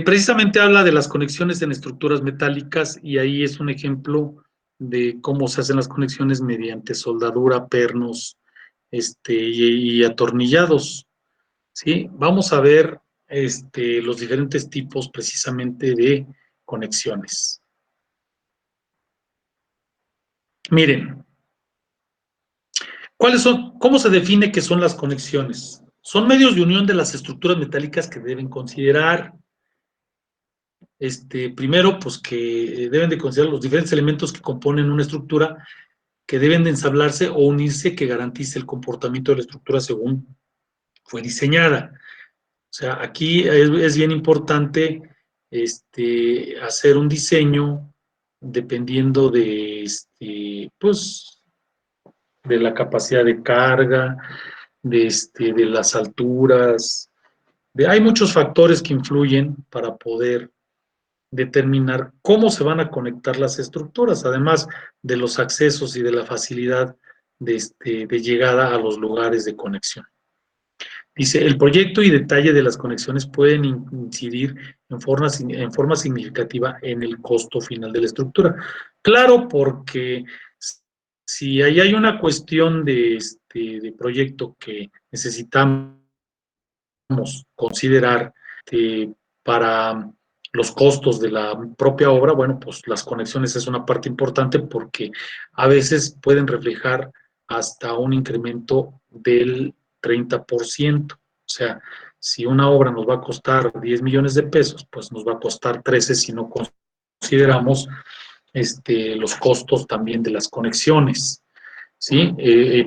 Precisamente habla de las conexiones en estructuras metálicas y ahí es un ejemplo de cómo se hacen las conexiones mediante soldadura, pernos, y atornillados, ¿sí? Vamos a ver los diferentes tipos precisamente de conexiones. Miren, ¿cómo se define qué son las conexiones? Son medios de unión de las estructuras metálicas que deben considerar. Primero, pues que deben de considerar los diferentes elementos que componen una estructura que deben de ensamblarse o unirse que garantice el comportamiento de la estructura según fue diseñada. O sea, aquí es bien importante hacer un diseño dependiendo pues, de la capacidad de carga, de las alturas. Hay muchos factores que influyen para poder determinar cómo se van a conectar las estructuras, además de los accesos y de la facilidad de llegada a los lugares de conexión. Dice, el proyecto y detalle de las conexiones pueden incidir en forma significativa en el costo final de la estructura. Claro, porque si ahí hay una cuestión de proyecto que necesitamos considerar para los costos de la propia obra, bueno, pues las conexiones es una parte importante porque a veces pueden reflejar hasta un incremento del 30%. O sea, si una obra nos va a costar 10 millones de pesos, pues nos va a costar 13 si no consideramos los costos también de las conexiones, ¿sí?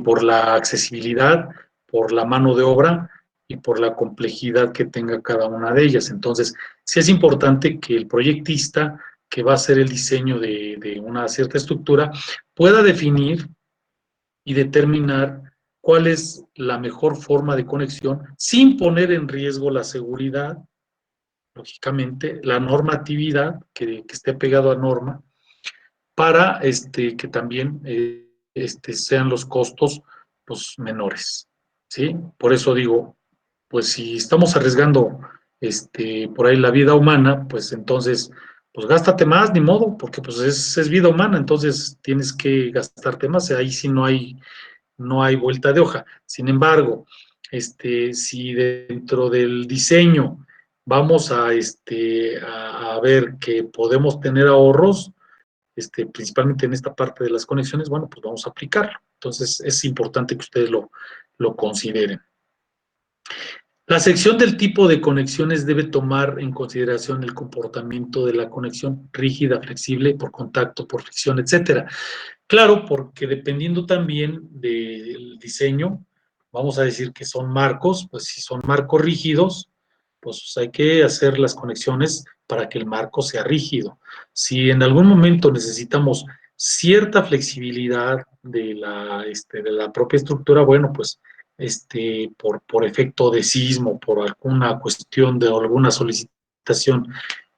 Por la accesibilidad, por la mano de obra y por la complejidad que tenga cada una de ellas. Entonces, sí es importante que el proyectista que va a hacer el diseño de una cierta estructura pueda definir y determinar cuál es la mejor forma de conexión sin poner en riesgo la seguridad, lógicamente, la normatividad, que esté pegado a norma, para que también sean los costos pues, menores, ¿sí? Por eso digo, pues si estamos arriesgando por ahí la vida humana, pues entonces, pues gástate más, ni modo, porque pues es vida humana, entonces tienes que gastarte más, ahí sí no hay vuelta de hoja. Sin embargo, si dentro del diseño vamos a ver que podemos tener ahorros, principalmente en esta parte de las conexiones, bueno, pues vamos a aplicarlo. Entonces, es importante que ustedes lo consideren. La sección del tipo de conexiones debe tomar en consideración el comportamiento de la conexión rígida, flexible, por contacto, por fricción, etcétera. Claro, porque dependiendo también del diseño, vamos a decir que son marcos, pues si son marcos rígidos, pues hay que hacer las conexiones para que el marco sea rígido. Si en algún momento necesitamos cierta flexibilidad de la propia estructura, bueno, pues por efecto de sismo, por alguna cuestión de alguna solicitación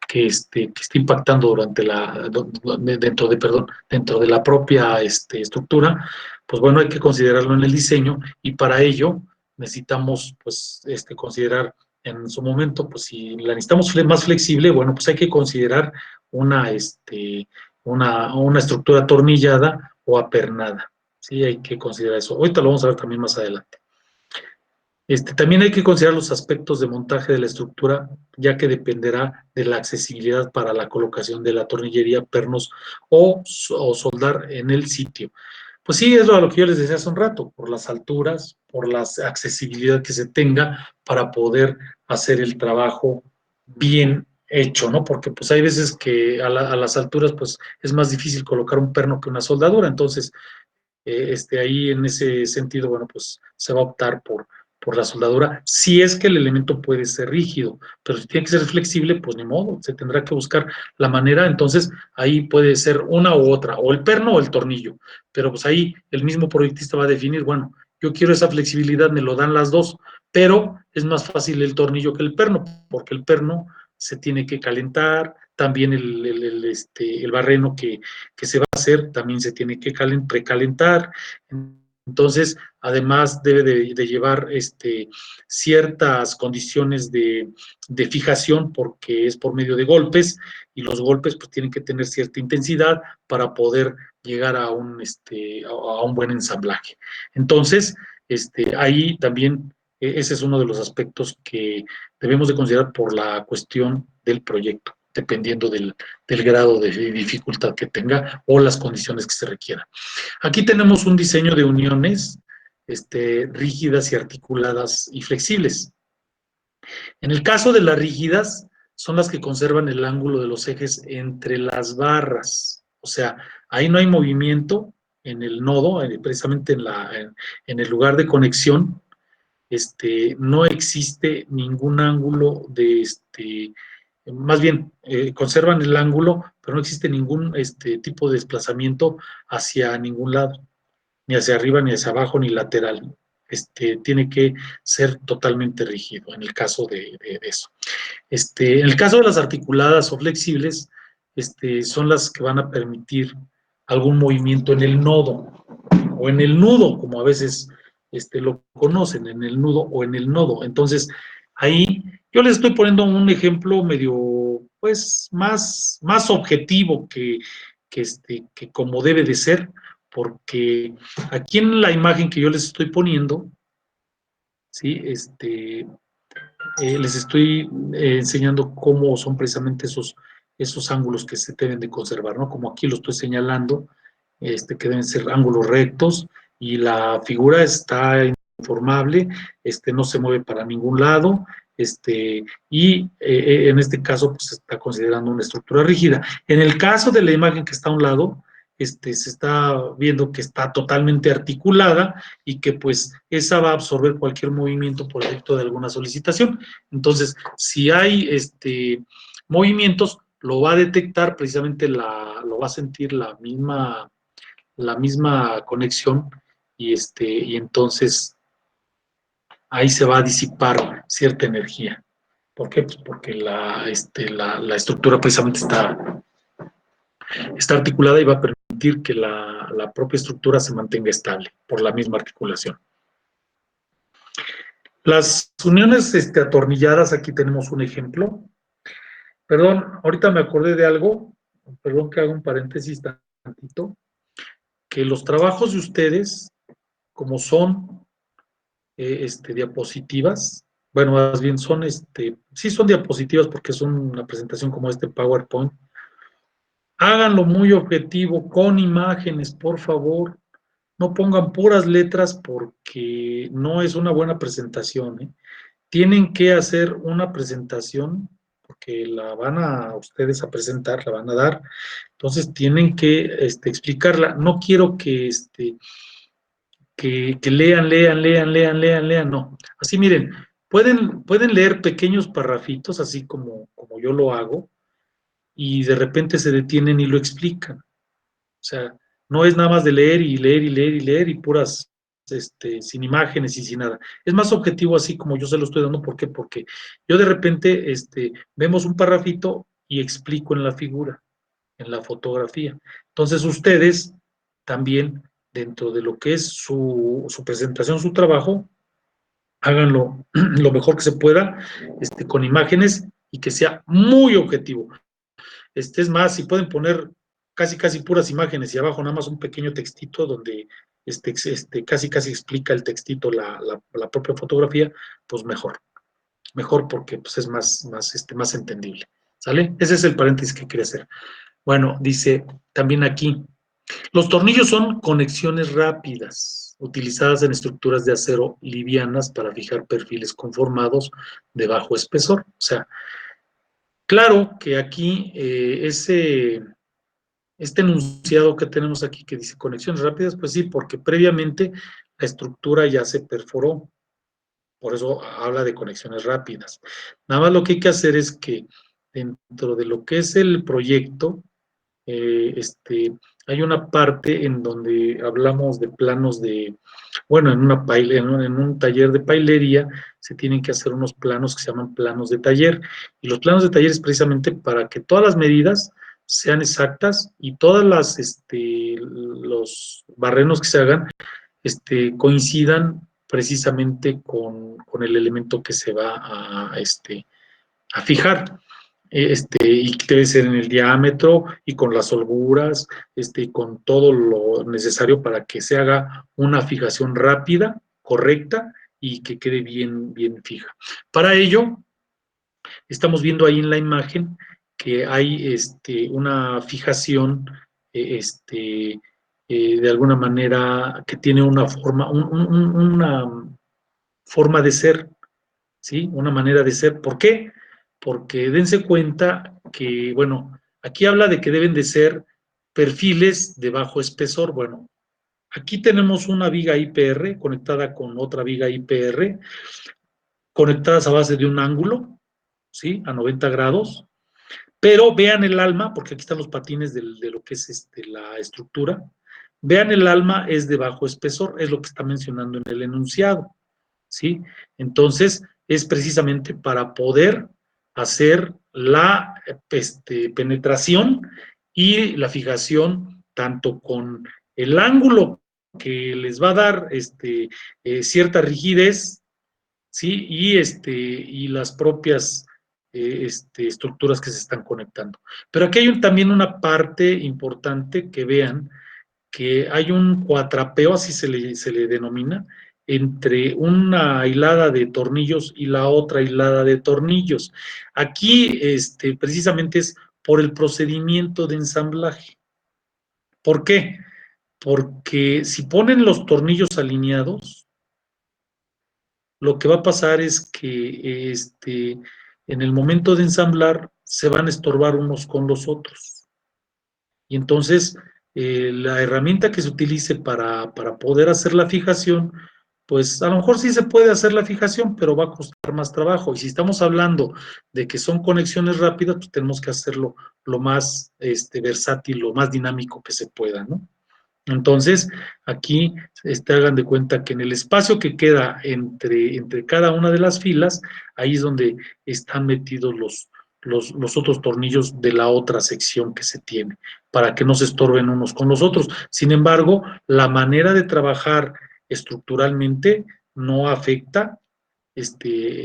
que esté impactando dentro de la propia estructura, pues bueno, hay que considerarlo en el diseño y para ello necesitamos pues considerar en su momento, pues si la necesitamos más flexible, bueno, pues hay que considerar una estructura atornillada o apernada. Sí, hay que considerar eso. Ahorita lo vamos a ver también más adelante. También hay que considerar los aspectos de montaje de la estructura, ya que dependerá de la accesibilidad para la colocación de la tornillería, pernos o soldar en el sitio. Pues sí, es lo que yo les decía hace un rato, por las alturas, por la accesibilidad que se tenga para poder hacer el trabajo bien hecho, ¿no? Porque pues hay veces que a las alturas pues es más difícil colocar un perno que una soldadura, entonces ahí en ese sentido, bueno, pues se va a optar por la soldadura, si es que el elemento puede ser rígido, pero si tiene que ser flexible, pues ni modo, se tendrá que buscar la manera, entonces ahí puede ser una u otra, o el perno o el tornillo, pero pues ahí el mismo proyectista va a definir, bueno, yo quiero esa flexibilidad, me lo dan las dos, pero es más fácil el tornillo que el perno, porque el perno se tiene que calentar, también el barreno que se va a hacer también se tiene que precalentar. Entonces, además debe de llevar ciertas condiciones de fijación porque es por medio de golpes y los golpes pues tienen que tener cierta intensidad para poder llegar a un buen ensamblaje. Entonces, ahí también ese es uno de los aspectos que debemos de considerar por la cuestión del proyecto, dependiendo del grado de dificultad que tenga o las condiciones que se requieran. Aquí tenemos un diseño de uniones rígidas y articuladas y flexibles. En el caso de las rígidas, son las que conservan el ángulo de los ejes entre las barras. O sea, ahí no hay movimiento en el nodo, precisamente en el lugar de conexión. No existe ningún ángulo más bien, conservan el ángulo, pero no existe ningún tipo de desplazamiento hacia ningún lado, ni hacia arriba, ni hacia abajo, ni lateral. Tiene que ser totalmente rígido en el caso de eso. En el caso de las articuladas o flexibles, son las que van a permitir algún movimiento en el nodo o en el nudo, como a veces lo conocen, en el nudo o en el nodo. Entonces, ahí yo les estoy poniendo un ejemplo medio, pues, más objetivo que como debe de ser, porque aquí en la imagen que yo les estoy poniendo, ¿sí? Les estoy enseñando cómo son precisamente esos ángulos que se deben de conservar, ¿no? Como aquí lo estoy señalando, que deben ser ángulos rectos y la figura está informable, no se mueve para ningún lado, y en este caso pues, se está considerando una estructura rígida. En el caso de la imagen que está a un lado, se está viendo que está totalmente articulada y que pues esa va a absorber cualquier movimiento por efecto de alguna solicitación. Entonces, si hay movimientos, lo va a detectar precisamente, lo va a sentir la misma conexión y entonces ahí se va a disipar cierta energía. ¿Por qué? Pues porque la estructura precisamente está articulada y va a permitir que la propia estructura se mantenga estable por la misma articulación. Las uniones atornilladas, aquí tenemos un ejemplo. Perdón, ahorita me acordé de algo, perdón que haga un paréntesis tantito, que los trabajos de ustedes, como son diapositivas, bueno, más bien son, sí son diapositivas porque son una presentación como PowerPoint, háganlo muy objetivo, con imágenes, por favor. No pongan puras letras porque no es una buena presentación, ¿eh? Tienen que hacer una presentación porque la van a ustedes a presentar, la van a dar. Entonces tienen que explicarla. No quiero que lean, no. Así miren, pueden leer pequeños parrafitos, así como yo lo hago, y de repente se detienen y lo explican. O sea, no es nada más de leer y leer y leer y leer y puras, sin imágenes y sin nada. Es más objetivo así como yo se lo estoy dando. ¿Por qué? Porque yo de repente, vemos un parrafito y explico en la figura, en la fotografía. Entonces ustedes también, dentro de lo que es su presentación, su trabajo, háganlo lo mejor que se pueda, con imágenes y que sea muy objetivo. Es más, si pueden poner casi puras imágenes y abajo nada más un pequeño textito donde casi explica el textito la propia fotografía, pues mejor porque pues es más entendible. ¿Sale? Ese es el paréntesis que quería hacer. Bueno, dice también aquí, los tornillos son conexiones rápidas, utilizadas en estructuras de acero livianas para fijar perfiles conformados de bajo espesor. O sea, claro que aquí este enunciado que tenemos aquí que dice conexiones rápidas, pues sí, porque previamente la estructura ya se perforó, por eso habla de conexiones rápidas. Nada más lo que hay que hacer es que dentro de lo que es el proyecto, hay una parte en donde hablamos de planos bueno, en un taller de pailería se tienen que hacer unos planos que se llaman planos de taller, y los planos de taller es precisamente para que todas las medidas sean exactas y todas los barrenos que se hagan coincidan precisamente con el elemento que se va a fijar. Y debe ser en el diámetro y con las holguras, con todo lo necesario para que se haga una fijación rápida, correcta y que quede bien, bien fija. Para ello, estamos viendo ahí en la imagen que hay una fijación, de alguna manera que tiene una forma, una forma de ser, ¿sí? Una manera de ser. ¿Por qué? Porque dense cuenta que, bueno, aquí habla de que deben de ser perfiles de bajo espesor. Bueno, aquí tenemos una viga IPR conectada con otra viga IPR, conectadas a base de un ángulo, ¿sí? A 90 grados. Pero vean el alma, porque aquí están los patines de lo que es la estructura. Vean el alma es de bajo espesor, es lo que está mencionando en el enunciado, ¿sí? Entonces, es precisamente para poder hacer la penetración y la fijación tanto con el ángulo que les va a dar cierta rigidez, ¿sí? Y las propias estructuras que se están conectando. Pero aquí hay también una parte importante que vean que hay un cuatrapeo, así se le denomina, entre una hilada de tornillos y la otra hilada de tornillos. Aquí, precisamente es por el procedimiento de ensamblaje. ¿Por qué? Porque si ponen los tornillos alineados, lo que va a pasar es que en el momento de ensamblar se van a estorbar unos con los otros. Y entonces, la herramienta que se utilice para poder hacer la fijación, pues a lo mejor sí se puede hacer la fijación, pero va a costar más trabajo. Y si estamos hablando de que son conexiones rápidas, pues tenemos que hacerlo lo más versátil, lo más dinámico que se pueda, ¿no? Entonces, aquí hagan de cuenta que en el espacio que queda entre cada una de las filas, ahí es donde están metidos los otros tornillos de la otra sección que se tiene, para que no se estorben unos con los otros. Sin embargo, la manera de trabajar estructuralmente no afecta,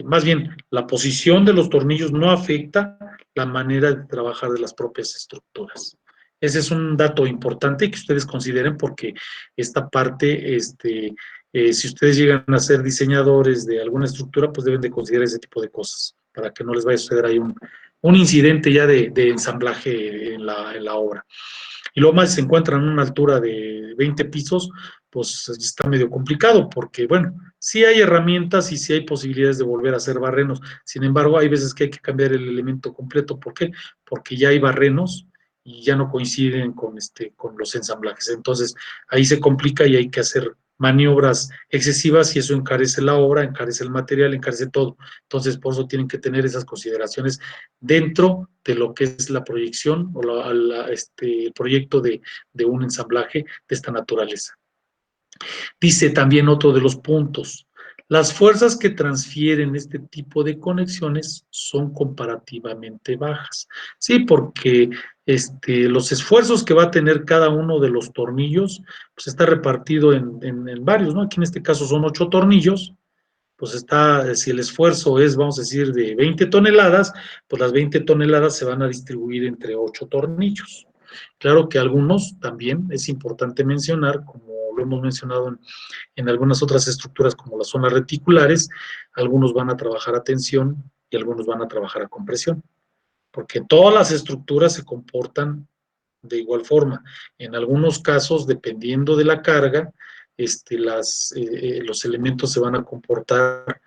más bien, la posición de los tornillos no afecta la manera de trabajar de las propias estructuras. Ese es un dato importante que ustedes consideren porque esta parte, si ustedes llegan a ser diseñadores de alguna estructura, pues deben de considerar ese tipo de cosas para que no les vaya a suceder ahí un incidente ya de ensamblaje en la obra. Y luego más se encuentran en una altura de 20 pisos, pues está medio complicado porque, bueno, sí hay herramientas y sí hay posibilidades de volver a hacer barrenos. Sin embargo, hay veces que hay que cambiar el elemento completo. ¿Por qué? Porque ya hay barrenos y ya no coinciden con los ensamblajes. Entonces, ahí se complica y hay que hacer maniobras excesivas y eso encarece la obra, encarece el material, encarece todo. Entonces, por eso tienen que tener esas consideraciones dentro de lo que es la proyección o el proyecto de un ensamblaje de esta naturaleza. Dice también otro de los puntos, las fuerzas que transfieren este tipo de conexiones son comparativamente bajas. Sí, porque los esfuerzos que va a tener cada uno de los tornillos, pues está repartido en varios, ¿no? Aquí en este caso son 8 tornillos, pues si el esfuerzo es, vamos a decir, de 20 toneladas, pues las 20 toneladas se van a distribuir entre 8 tornillos. Claro que algunos también es importante mencionar, como lo hemos mencionado en algunas otras estructuras como las zonas reticulares, algunos van a trabajar a tensión y algunos van a trabajar a compresión, porque todas las estructuras se comportan de igual forma. En algunos casos, dependiendo de la carga, los elementos se van a comportar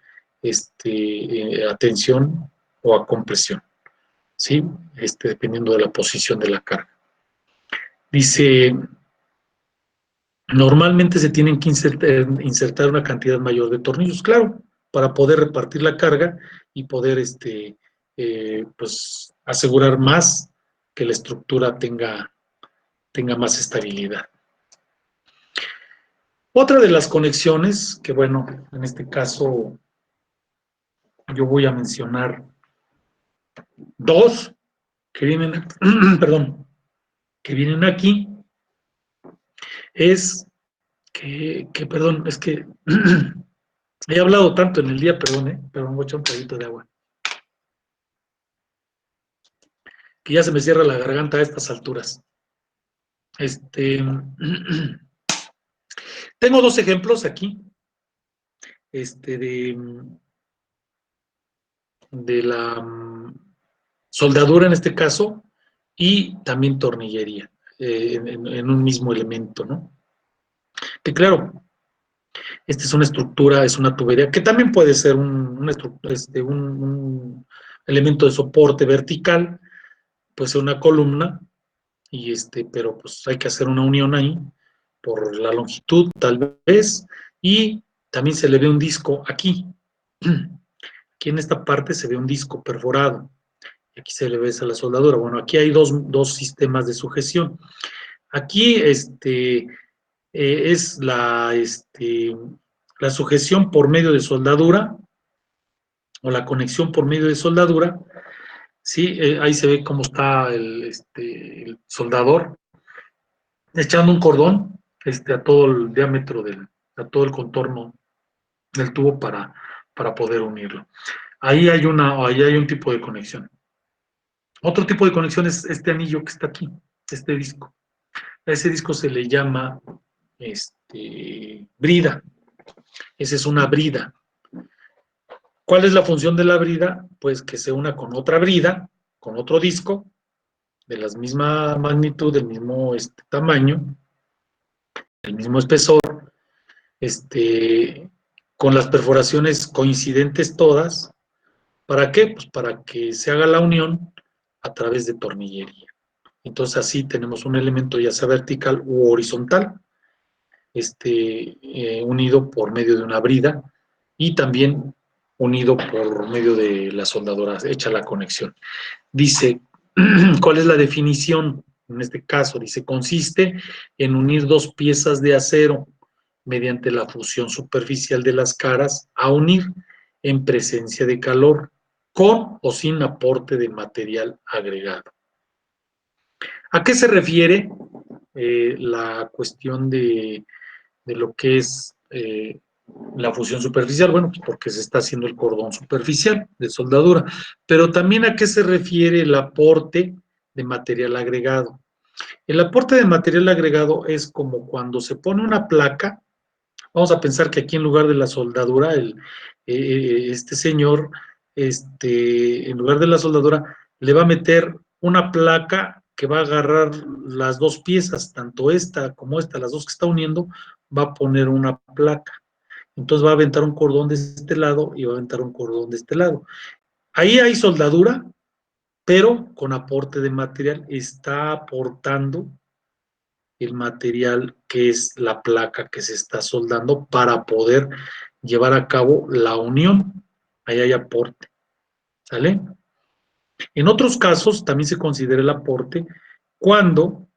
a tensión o a compresión, ¿sí? Dependiendo de la posición de la carga. Dice, normalmente se tienen que insertar una cantidad mayor de tornillos, claro, para poder repartir la carga y poder pues, asegurar más que la estructura tenga más estabilidad. Otra de las conexiones, que bueno, en este caso yo voy a mencionar dos que vienen, perdón, que vienen aquí, es perdón, es que he hablado tanto en el día, perdón, voy a echar un poquito de agua, que ya se me cierra la garganta a estas alturas. Este, tengo dos ejemplos aquí, de, la soldadura en este caso y también tornillería en un mismo elemento, ¿no? Que claro, esta es una estructura, es una tubería, que también puede ser un elemento de soporte vertical, puede ser una columna, pero pues hay que hacer una unión ahí por la longitud, tal vez, y también se le ve un disco aquí. Aquí en esta parte se ve un disco perforado. Aquí se le ve esa la soldadura. Bueno, aquí hay dos sistemas de sujeción. Aquí es la sujeción por medio de soldadura o la conexión por medio de soldadura. Sí, ahí se ve cómo está el soldador echando un cordón a todo el diámetro a todo el contorno del tubo para poder unirlo. Ahí hay un tipo de conexión. Otro tipo de conexión es este anillo que está aquí, este disco. A ese disco se le llama brida. Esa es una brida. ¿Cuál es la función de la brida? Pues que se una con otra brida, con otro disco, de la misma magnitud, del mismo tamaño, del mismo espesor, con las perforaciones coincidentes todas. ¿Para qué? Pues para que se haga la unión a través de tornillería. Entonces así tenemos un elemento ya sea vertical u horizontal, unido por medio de una brida y también unido por medio de la soldadura, hecha la conexión. Dice, ¿cuál es la definición? En este caso, dice, consiste en unir dos piezas de acero mediante la fusión superficial de las caras a unir en presencia de calor, con o sin aporte de material agregado. ¿A qué se refiere la cuestión de lo que es la fusión superficial? Bueno, pues porque se está haciendo el cordón superficial de soldadura, pero también a qué se refiere el aporte de material agregado. El aporte de material agregado es como cuando se pone una placa. Vamos a pensar que aquí en lugar de la soldadura, este señor, en lugar de la soldadura, le va a meter una placa que va a agarrar las dos piezas, tanto esta como esta, las dos que está uniendo, va a poner una placa. Entonces va a aventar un cordón de este lado y va a aventar un cordón de este lado. Ahí hay soldadura, pero con aporte de material. Está aportando el material que es la placa que se está soldando para poder llevar a cabo la unión. Ahí hay aporte. ¿Sale? En otros casos también se considera el aporte cuando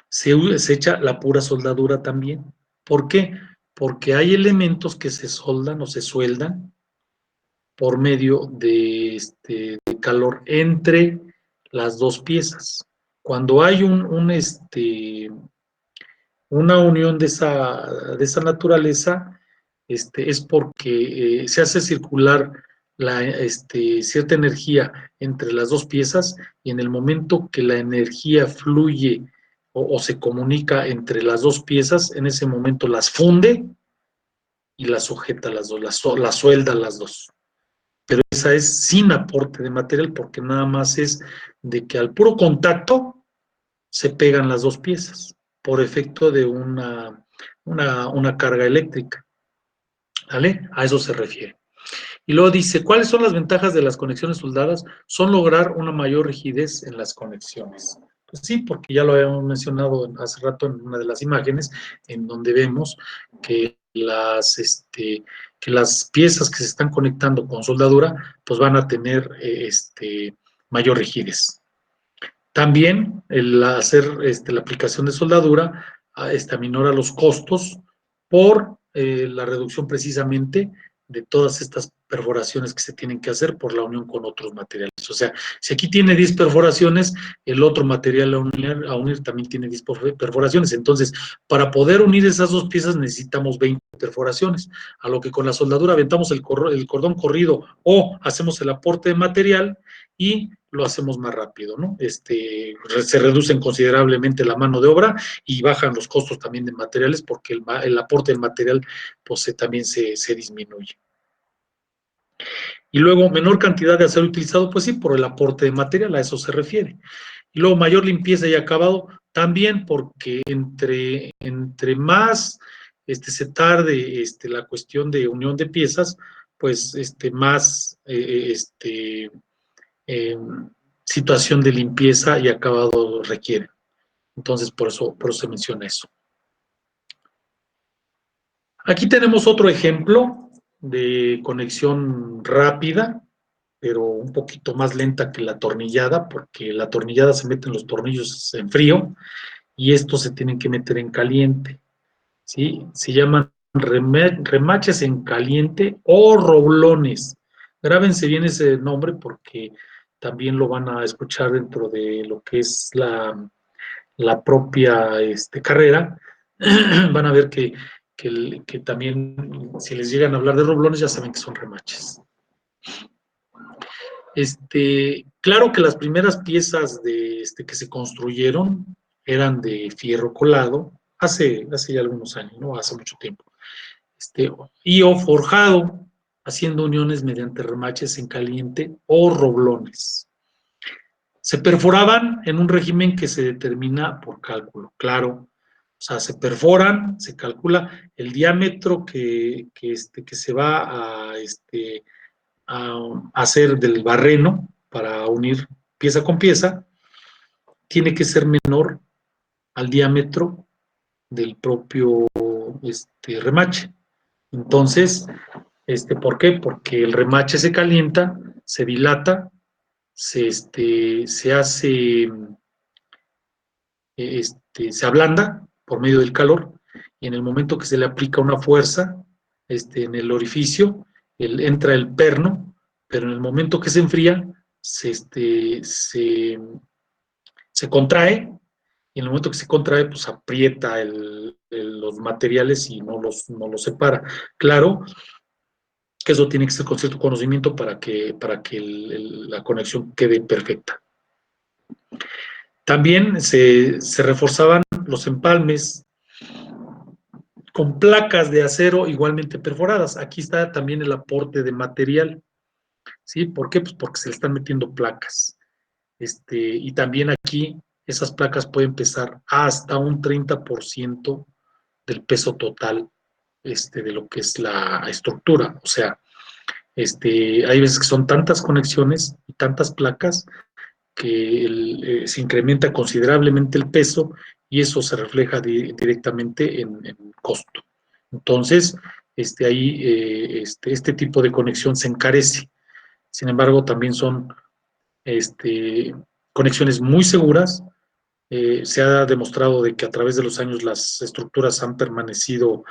se echa la pura soldadura también. ¿Por qué? Porque hay elementos que se soldan o se sueldan por medio de calor entre las dos piezas. Cuando hay una unión de esa naturaleza, es porque se hace circular cierta energía entre las dos piezas, y en el momento que la energía fluye o se comunica entre las dos piezas, en ese momento las funde y las sujeta las dos, las suelda las dos. Pero esa es sin aporte de material, porque nada más es de que al puro contacto se pegan las dos piezas por efecto de una carga eléctrica. ¿Vale? A eso se refiere. Y luego dice, ¿cuáles son las ventajas de las conexiones soldadas? Son lograr una mayor rigidez en las conexiones. Pues sí, porque ya lo habíamos mencionado hace rato en una de las imágenes, en donde vemos que que las piezas que se están conectando con soldadura, pues van a tener mayor rigidez. También el hacer la aplicación de soldadura aminora los costos por la reducción precisamente de todas estas perforaciones que se tienen que hacer por la unión con otros materiales. O sea, si aquí tiene 10 perforaciones, el otro material a unir también tiene 10 perforaciones. Entonces, para poder unir esas dos piezas necesitamos 20 perforaciones, a lo que con la soldadura aventamos el cordón corrido o hacemos el aporte de material y lo hacemos más rápido, ¿no? Se reducen considerablemente la mano de obra y bajan los costos también de materiales porque el aporte del material pues también se disminuye. Y luego, menor cantidad de acero utilizado, pues sí, por el aporte de material, a eso se refiere. Y luego, mayor limpieza y acabado, también porque entre más se tarde la cuestión de unión de piezas, pues más eh, situación de limpieza y acabado requiere. Entonces, por eso se menciona eso. Aquí tenemos otro ejemplo de conexión rápida, pero un poquito más lenta que la atornillada, porque la atornillada se mete en los tornillos en frío y estos se tienen que meter en caliente, ¿sí? Se llaman remaches en caliente o roblones. Grábense bien ese nombre porque también lo van a escuchar dentro de lo que es la propia carrera. Van a ver que también, si les llegan a hablar de roblones, ya saben que son remaches. Claro que las primeras piezas que se construyeron eran de fierro colado hace ya algunos años, ¿no? Hace mucho tiempo. Y o forjado, haciendo uniones mediante remaches en caliente o roblones. Se perforaban en un régimen que se determina por cálculo, claro. O sea, se perforan, se calcula el diámetro que se va a hacer del barreno para unir pieza con pieza, tiene que ser menor al diámetro del propio remache. Entonces, ¿por qué? Porque el remache se calienta, se dilata, se hace, se ablanda por medio del calor, y en el momento que se le aplica una fuerza en el orificio, entra el perno, pero en el momento que se enfría, se contrae, y en el momento que se contrae, pues aprieta los materiales y no los separa. Claro que eso tiene que ser con cierto conocimiento para que la conexión quede perfecta. También se reforzaban los empalmes con placas de acero igualmente perforadas. Aquí está también el aporte de material. ¿Sí? ¿Por qué? Pues porque se le están metiendo placas. Y también aquí esas placas pueden pesar hasta un 30% del peso total de lo que es la estructura. O sea, hay veces que son tantas conexiones y tantas placas que se incrementa considerablemente el peso y eso se refleja directamente en costo. Entonces, ahí este tipo de conexión se encarece. Sin embargo, también son conexiones muy seguras. Se ha demostrado de que a través de los años las estructuras han permanecido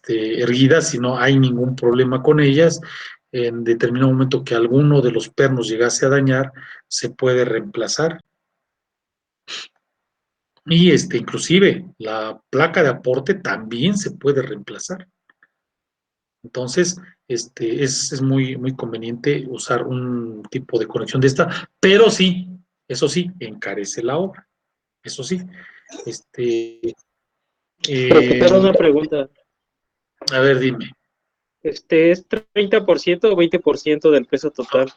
erguidas y no hay ningún problema con ellas. En determinado momento que alguno de los pernos llegase a dañar, se puede reemplazar. Y inclusive la placa de aporte también se puede reemplazar. Entonces, es muy, muy conveniente usar un tipo de conexión de esta, pero sí, eso sí, encarece la obra. Eso sí. Profesor, una pregunta. A ver, dime. ¿Es 30% o 20% del peso total?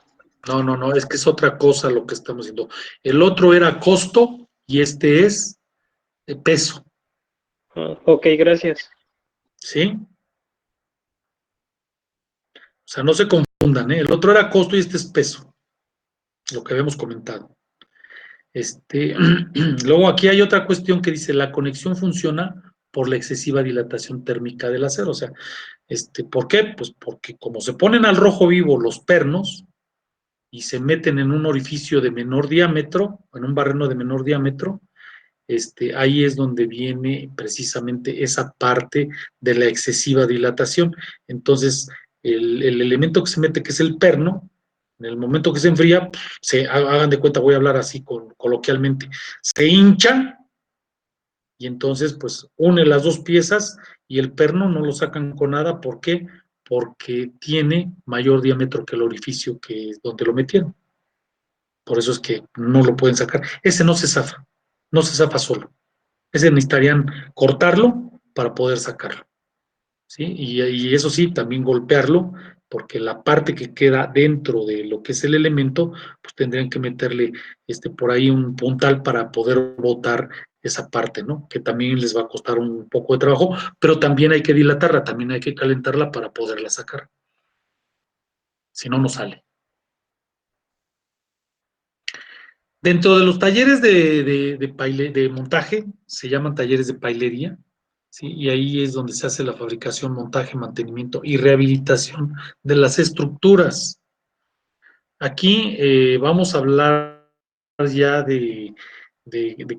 No, es que es otra cosa lo que estamos haciendo. El otro era costo y este es peso, Ah, ok, gracias. ¿sí? O sea, no se confundan, ¿eh? El otro era costo y este es peso, lo que habíamos comentado. Luego aquí hay otra cuestión que dice, la conexión funciona por la excesiva dilatación térmica del acero. O sea, ¿por qué? Pues porque como se ponen al rojo vivo los pernos y se meten en un orificio de menor diámetro, en un barreno de menor diámetro, ahí es donde viene precisamente esa parte de la excesiva dilatación. Entonces, el elemento que se mete, que es el perno, en el momento que se enfría, hagan de cuenta, voy a hablar así coloquialmente, se hincha y entonces pues une las dos piezas y el perno no lo sacan con nada. ¿Por qué? Porque tiene mayor diámetro que el orificio que es donde lo metieron. Por eso es que no lo pueden sacar. Ese no se zafa, no se zafa solo. Ese necesitarían cortarlo para poder sacarlo. ¿Sí? Y eso sí, también golpearlo, porque la parte que queda dentro de lo que es el elemento, pues tendrían que meterle por ahí un puntal para poder botar esa parte, ¿no? Que también les va a costar un poco de trabajo, pero también hay que dilatarla, también hay que calentarla para poderla sacar. Si no, no sale. Dentro de los talleres de montaje, se llaman talleres de pailería, ¿sí? Y ahí es donde se hace la fabricación, montaje, mantenimiento y rehabilitación de las estructuras. Aquí vamos a hablar ya de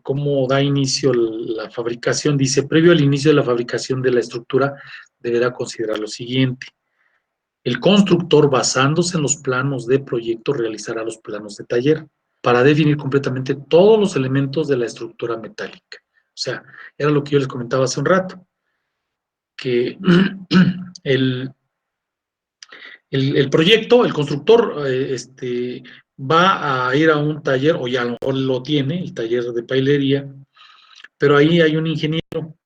cómo da inicio la fabricación. Dice, previo al inicio de la fabricación de la estructura, deberá considerar lo siguiente. El constructor, basándose en los planos de proyecto, realizará los planos de taller para definir completamente todos los elementos de la estructura metálica. O sea, era lo que yo les comentaba hace un rato, que el, el proyecto, el constructor, va a ir a un taller, o ya a lo mejor lo tiene, el taller de pailería, pero ahí hay un ingeniero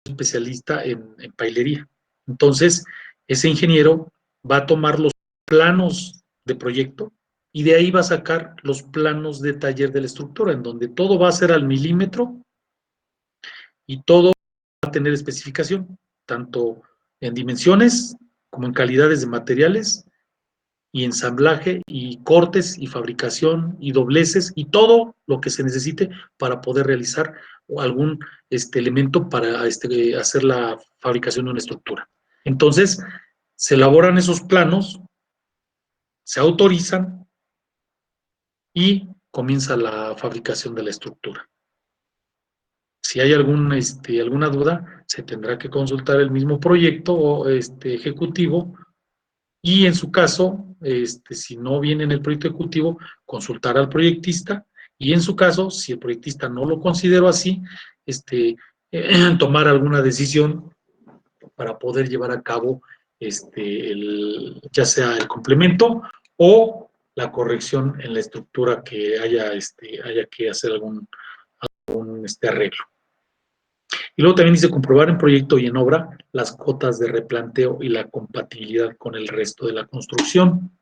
especialista en pailería. Entonces, ese ingeniero va a tomar los planos de proyecto y de ahí va a sacar los planos de taller de la estructura, en donde todo va a ser al milímetro y todo va a tener especificación, tanto en dimensiones como en calidades de materiales y ensamblaje y cortes y fabricación y dobleces y todo lo que se necesite para poder realizar algún elemento para hacer la fabricación de una estructura. Entonces, se elaboran esos planos, se autorizan y comienza la fabricación de la estructura. Si hay alguna duda, se tendrá que consultar el mismo proyecto ejecutivo. Y en su caso, si no viene en el proyecto ejecutivo, consultar al proyectista y en su caso, si el proyectista no lo consideró así, tomar alguna decisión para poder llevar a cabo ya sea el complemento o la corrección en la estructura que haya que hacer algún arreglo. Y luego también dice comprobar en proyecto y en obra las cotas de replanteo y la compatibilidad con el resto de la construcción.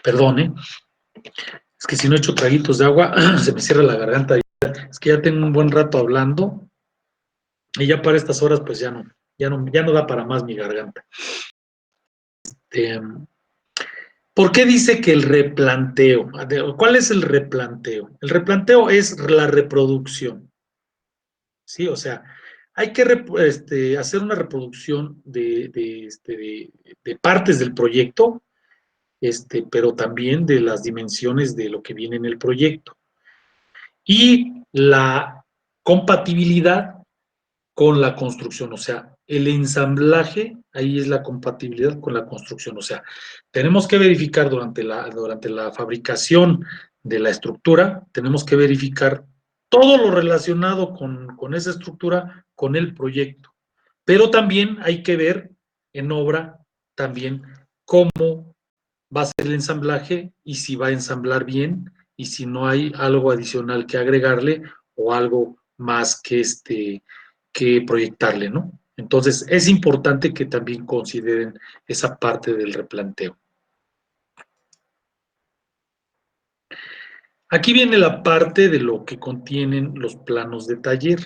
Perdón, es que si no echo traguitos de agua, se me cierra la garganta. Es que ya tengo un buen rato hablando y ya para estas horas, pues ya no da para más mi garganta. ¿Por qué dice que el replanteo? ¿Cuál es el replanteo? El replanteo es la reproducción, ¿sí? O sea, hay que hacer una reproducción de partes del proyecto, pero también de las dimensiones de lo que viene en el proyecto. Y la compatibilidad con la construcción, o sea, el ensamblaje, ahí es la compatibilidad con la construcción, o sea, tenemos que verificar durante la fabricación de la estructura, tenemos que verificar todo lo relacionado con esa estructura, con el proyecto, pero también hay que ver en obra también cómo va a ser el ensamblaje y si va a ensamblar bien y si no hay algo adicional que agregarle o algo más que proyectarle, ¿no? Entonces, es importante que también consideren esa parte del replanteo. Aquí viene la parte de lo que contienen los planos de taller.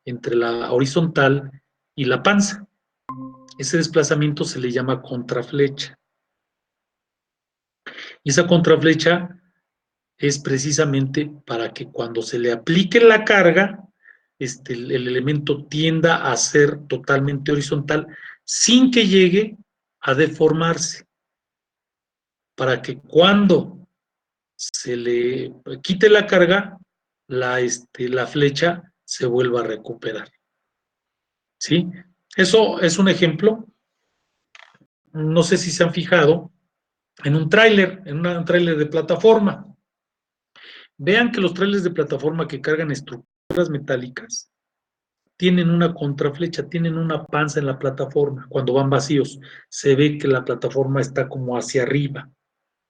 entre la horizontal y la panza. Ese desplazamiento se le llama contraflecha. Y esa contraflecha es precisamente para que cuando se le aplique la carga, el elemento tienda a ser totalmente horizontal sin que llegue a deformarse, para que cuando se le quite la carga, la flecha se vuelva a recuperar. ¿Sí? Eso es un ejemplo. No sé si se han fijado en un tráiler, en un tráiler de plataforma. Vean que los trailers de plataforma que cargan estructuras metálicas tienen una contraflecha, tienen una panza en la plataforma. Cuando van vacíos, se ve que la plataforma está como hacia arriba,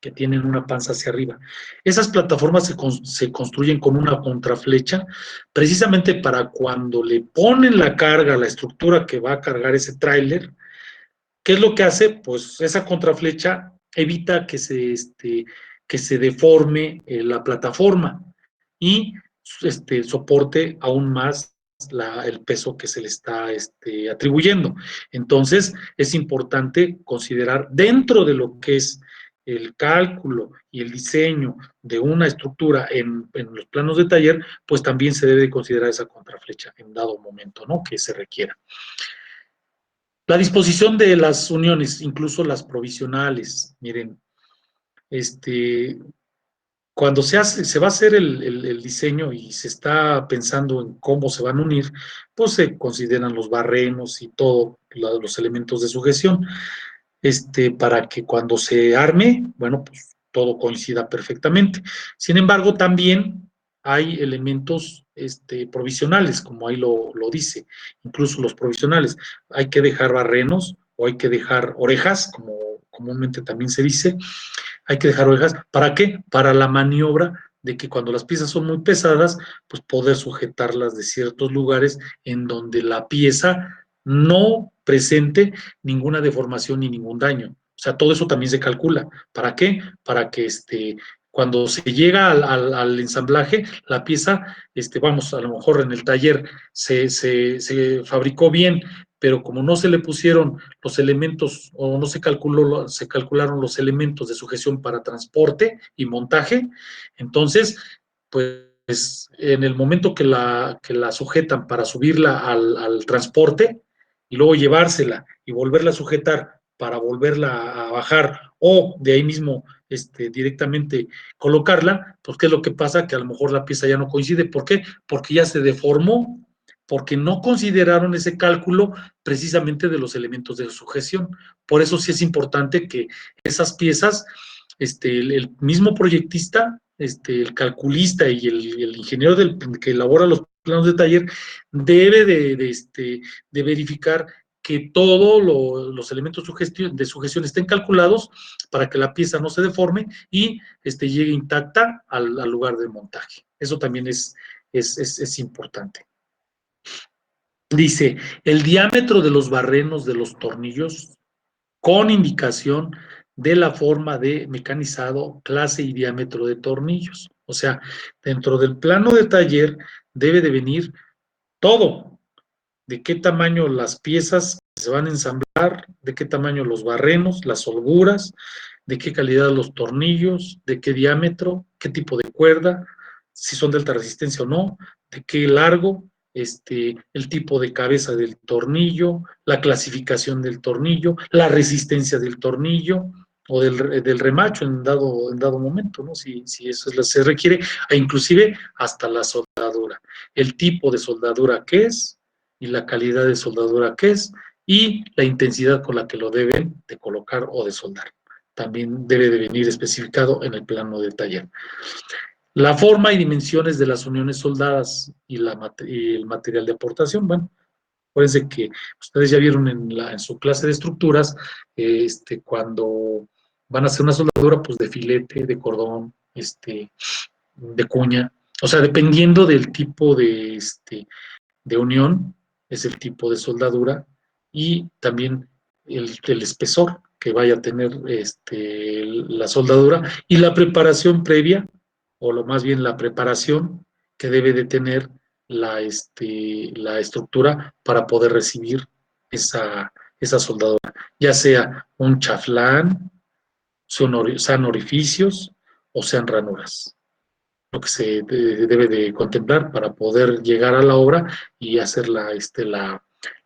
que tienen una panza hacia arriba. Esas plataformas se construyen con una contraflecha precisamente para cuando le ponen la carga a la estructura que va a cargar ese tráiler. ¿Qué es lo que hace? Pues esa contraflecha evita que se deforme la plataforma y soporte aún más el peso que se le está atribuyendo. Entonces, es importante considerar dentro de lo que es el cálculo y el diseño de una estructura en los planos de taller, pues también se debe considerar esa contraflecha en dado momento, ¿no? Que se requiera. La disposición de las uniones, incluso las provisionales, miren, cuando se va a hacer el diseño y se está pensando en cómo se van a unir, pues se consideran los barrenos y todos los elementos de sujeción, para que cuando se arme, bueno, pues todo coincida perfectamente. Sin embargo, también hay elementos provisionales, como ahí lo dice, incluso los provisionales. Hay que dejar barrenos o hay que dejar orejas, como comúnmente también se dice, hay que dejar orejas. ¿Para qué? Para la maniobra de que cuando las piezas son muy pesadas, pues poder sujetarlas de ciertos lugares en donde la pieza no presente ninguna deformación ni ningún daño. O sea, todo eso también se calcula. ¿Para qué? Para que cuando se llega al ensamblaje, la pieza, vamos, a lo mejor en el taller se fabricó bien, pero como no se le pusieron los elementos o no se calcularon los elementos de sujeción para transporte y montaje, entonces, pues en el momento que la sujetan para subirla al transporte y luego llevársela y volverla a sujetar para volverla a bajar o de ahí mismo directamente colocarla, pues ¿qué es lo que pasa? Que a lo mejor la pieza ya no coincide. ¿Por qué? Porque ya se deformó, porque no consideraron ese cálculo precisamente de los elementos de sujeción. Por eso sí es importante que esas piezas, el mismo proyectista, el calculista y el ingeniero que elabora los planos de taller, debe de verificar que todos los elementos de sujeción estén calculados para que la pieza no se deforme y llegue intacta al lugar de montaje. Eso también es importante. Dice, el diámetro de los barrenos de los tornillos con indicación de la forma de mecanizado, clase y diámetro de tornillos. O sea, dentro del plano de taller debe de venir todo, de qué tamaño las piezas que se van a ensamblar, de qué tamaño los barrenos, las holguras, de qué calidad los tornillos, de qué diámetro, qué tipo de cuerda, si son de alta resistencia o no, de qué largo, el tipo de cabeza del tornillo, la clasificación del tornillo, la resistencia del tornillo o del remacho en dado momento, ¿no? Si eso se requiere, e inclusive hasta la soldadura, el tipo de soldadura que es y la calidad de soldadura que es y la intensidad con la que lo deben de colocar o de soldar. También debe de venir especificado en el plano de taller. La forma y dimensiones de las uniones soldadas y el material de aportación, bueno, acuérdense que ustedes ya vieron en su clase de estructuras, cuando van a hacer una soldadura, pues de filete, de cordón, de cuña, o sea, dependiendo del tipo de unión, es el tipo de soldadura y también el espesor que vaya a tener la soldadura y la preparación previa, o lo más bien la preparación que debe de tener la estructura para poder recibir esa soldadura, ya sea un chaflán, sean orificios o sean ranuras, lo que se debe de contemplar para poder llegar a la obra y hacer la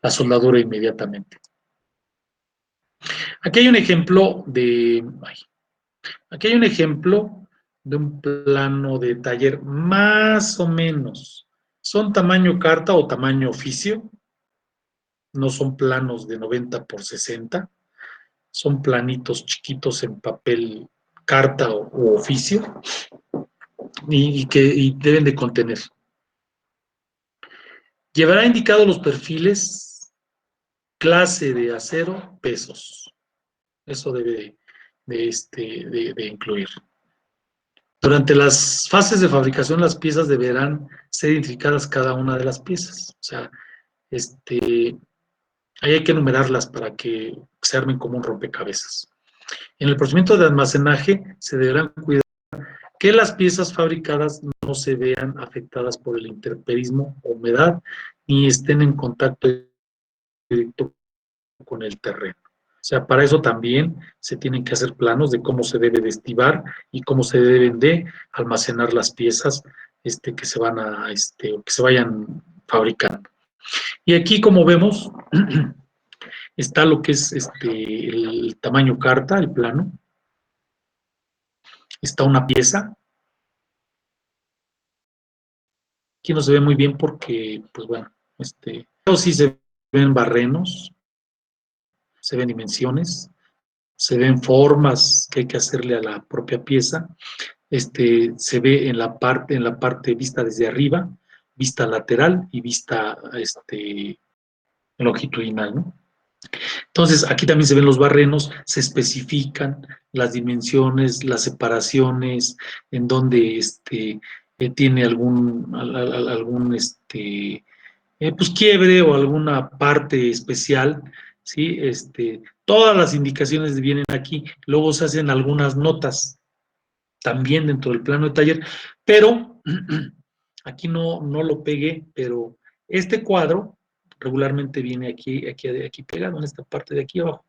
soldadura inmediatamente. Aquí hay un ejemplo aquí hay un ejemplo de un plano de taller más o menos. Son tamaño carta o tamaño oficio, no son planos de 90 por 60, son planitos chiquitos en papel carta u oficio y deben de contener. Llevará indicados los perfiles, clase de acero, pesos. Eso debe de incluir. Durante las fases de fabricación, las piezas deberán ser identificadas cada una de las piezas. O sea, ahí hay que enumerarlas para que se armen como un rompecabezas. En el procedimiento de almacenaje se deberán cuidar que las piezas fabricadas no se vean afectadas por el intemperismo o humedad ni estén en contacto directo con el terreno. O sea, para eso también se tienen que hacer planos de cómo se debe de estibar y cómo se deben de almacenar las piezas que se van que se vayan fabricando. Y aquí, como vemos, está lo que es el tamaño carta, el plano. Está una pieza. Aquí no se ve muy bien porque, pues bueno, pero sí se ven barrenos, se ven dimensiones, se ven formas que hay que hacerle a la propia pieza. Se ve en la parte vista desde arriba, vista lateral y vista longitudinal, ¿no? Entonces, aquí también se ven los barrenos, se especifican las dimensiones, las separaciones, en donde tiene algún pues quiebre o alguna parte especial, ¿sí? Todas las indicaciones vienen aquí, luego se hacen algunas notas también dentro del plano de taller, pero aquí no lo pegué, pero este cuadro regularmente viene aquí pegado, en esta parte de aquí abajo.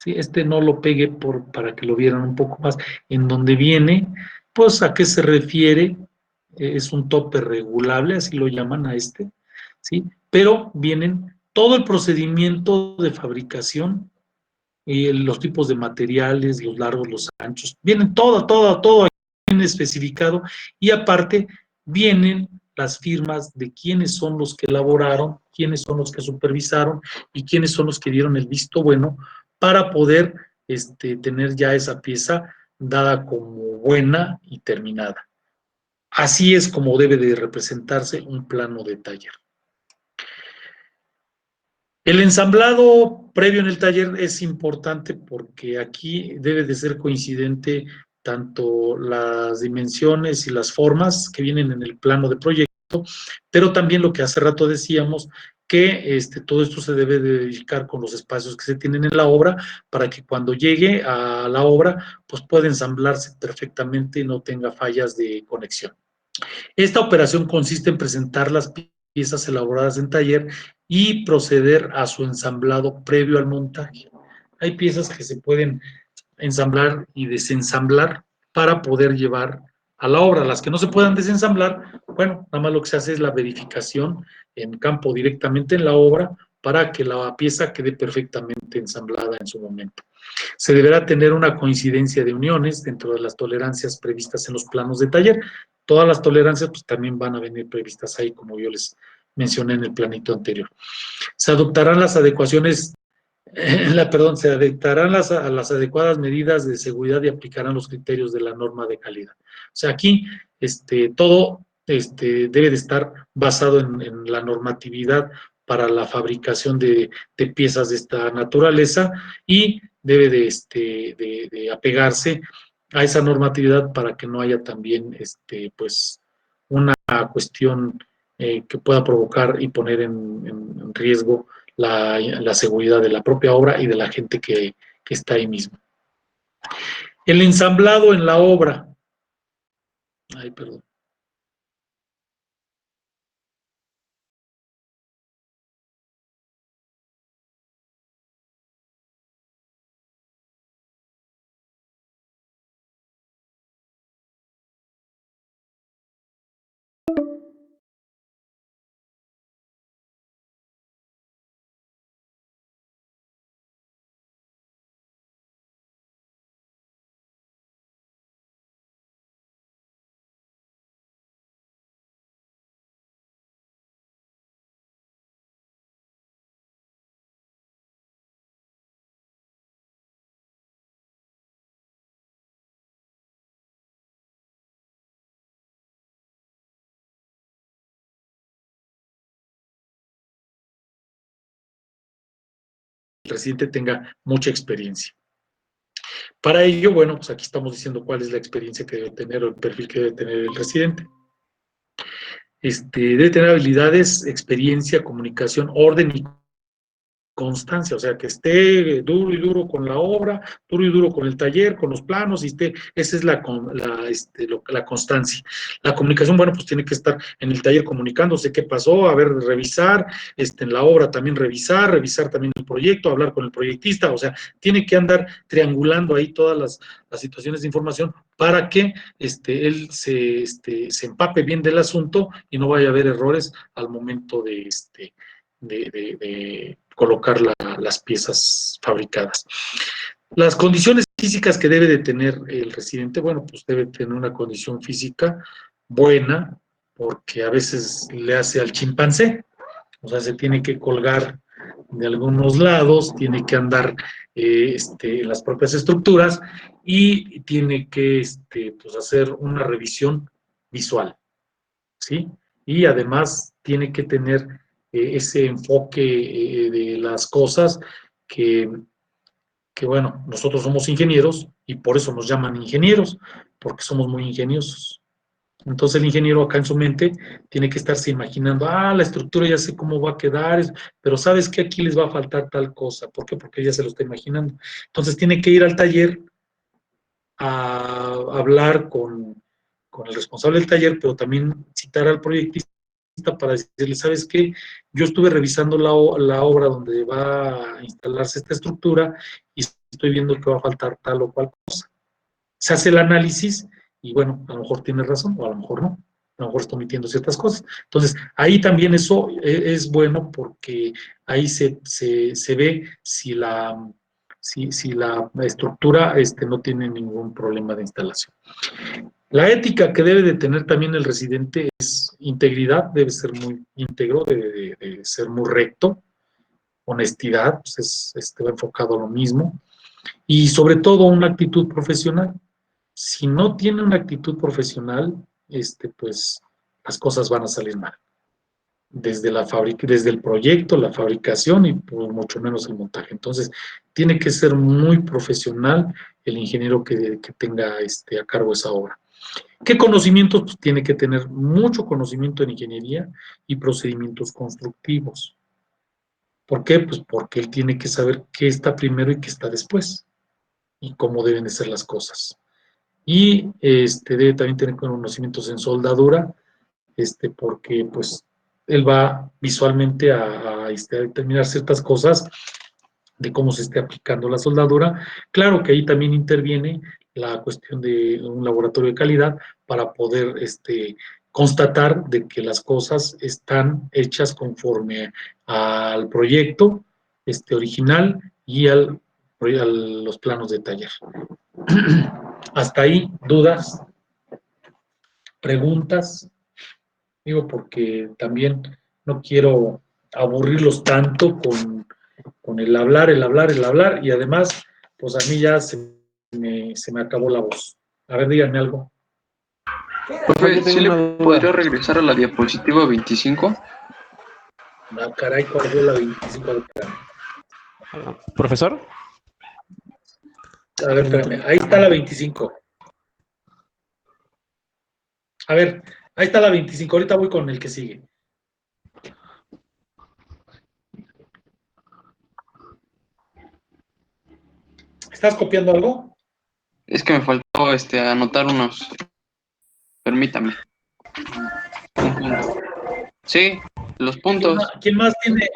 ¿Sí? No lo pegué para que lo vieran un poco más. En donde viene, pues a qué se refiere, es un tope regulable, así lo llaman a ¿sí? Pero vienen todo el procedimiento de fabricación, los tipos de materiales, los largos, los anchos, vienen todo bien especificado y aparte vienen las firmas de quiénes son los que elaboraron, quiénes son los que supervisaron y quiénes son los que dieron el visto bueno para poder tener ya esa pieza dada como buena y terminada. Así es como debe de representarse un plano de taller. El ensamblado previo en el taller es importante porque aquí debe de ser coincidente tanto las dimensiones y las formas que vienen en el plano de proyecto, pero también lo que hace rato decíamos, que todo esto se debe de verificar con los espacios que se tienen en la obra para que cuando llegue a la obra pues pueda ensamblarse perfectamente y no tenga fallas de conexión. Esta operación consiste en presentar las piezas elaboradas en taller y proceder a su ensamblado previo al montaje. Hay piezas que se pueden ensamblar y desensamblar para poder llevar a la obra. Las que no se puedan desensamblar, bueno, nada más lo que se hace es la verificación en campo directamente en la obra para que la pieza quede perfectamente ensamblada en su momento. Se deberá tener una coincidencia de uniones dentro de las tolerancias previstas en los planos de taller. Todas las tolerancias pues también van a venir previstas ahí, como yo les mencioné en el planito anterior. Se adoptarán las adecuaciones, se adaptarán a las adecuadas medidas de seguridad y aplicarán los criterios de la norma de calidad. O sea, aquí todo debe de estar basado en la normatividad para la fabricación de piezas de esta naturaleza y debe de apegarse a esa normatividad para que no haya también pues una cuestión que pueda provocar y poner en riesgo la seguridad de la propia obra y de la gente que está ahí mismo. El ensamblado en la obra. Ay, perdón. residente tenga mucha experiencia. Para ello, bueno, pues aquí estamos diciendo cuál es la experiencia que debe tener o el perfil que debe tener el residente. Debe tener habilidades, experiencia, comunicación, orden y constancia, o sea, que esté duro y duro con la obra, duro y duro con el taller, con los planos, esa es la constancia. La comunicación, bueno, pues tiene que estar en el taller comunicándose qué pasó, a ver, revisar, en la obra también revisar también el proyecto, hablar con el proyectista, o sea, tiene que andar triangulando ahí todas las situaciones de información para que él se empape bien del asunto y no vaya a haber errores al momento de colocar las piezas fabricadas. Las condiciones físicas que debe de tener el residente, bueno, pues debe tener una condición física buena, porque a veces le hace al chimpancé, o sea, se tiene que colgar de algunos lados, tiene que andar en las propias estructuras y tiene que pues hacer una revisión visual, ¿sí? Y además tiene que tener ese enfoque de las cosas que, bueno, nosotros somos ingenieros y por eso nos llaman ingenieros, porque somos muy ingeniosos. Entonces el ingeniero acá en su mente tiene que estarse imaginando, la estructura ya sé cómo va a quedar, pero ¿sabes qué? Aquí les va a faltar tal cosa. ¿Por qué? Porque ya se lo está imaginando. Entonces tiene que ir al taller a hablar con el responsable del taller, pero también citar al proyectista para decirle, ¿sabes qué? Yo estuve revisando la obra donde va a instalarse esta estructura y estoy viendo que va a faltar tal o cual cosa. Se hace el análisis y bueno, a lo mejor tiene razón o a lo mejor no. A lo mejor está omitiendo ciertas cosas. Entonces, ahí también eso es bueno porque ahí se ve si la estructura no tiene ningún problema de instalación. La ética que debe de tener también el residente es integridad, debe ser muy íntegro, debe de ser muy recto, honestidad, pues va enfocado a lo mismo, y sobre todo una actitud profesional. Si no tiene una actitud profesional, pues las cosas van a salir mal. Desde el proyecto, la fabricación y pues, mucho menos el montaje. Entonces, tiene que ser muy profesional el ingeniero que tenga a cargo esa obra. ¿Qué conocimientos? Pues tiene que tener mucho conocimiento en ingeniería y procedimientos constructivos. ¿Por qué? Pues porque él tiene que saber qué está primero y qué está después y cómo deben de ser las cosas. Y debe también tener conocimientos en soldadura, porque pues él va visualmente a determinar ciertas cosas de cómo se esté aplicando la soldadura. Claro que ahí también interviene la cuestión de un laboratorio de calidad para poder constatar de que las cosas están hechas conforme al proyecto original y a los planos de taller. Hasta ahí, dudas, preguntas, digo, porque también no quiero aburrirlos tanto con el hablar, y además, pues a mí ya se me acabó la voz. A ver, díganme algo. Profe, ¿sí le podría regresar a la diapositiva 25? Caray, ¿cuál fue la 25? ¿Profesor? A ver, espérame, ahí está la 25. A ver, ahí está la 25, ahorita voy con el que sigue. ¿Estás copiando algo? Es que me faltó anotar unos. Permítame. Un punto. Sí, los puntos. ¿Quién más tiene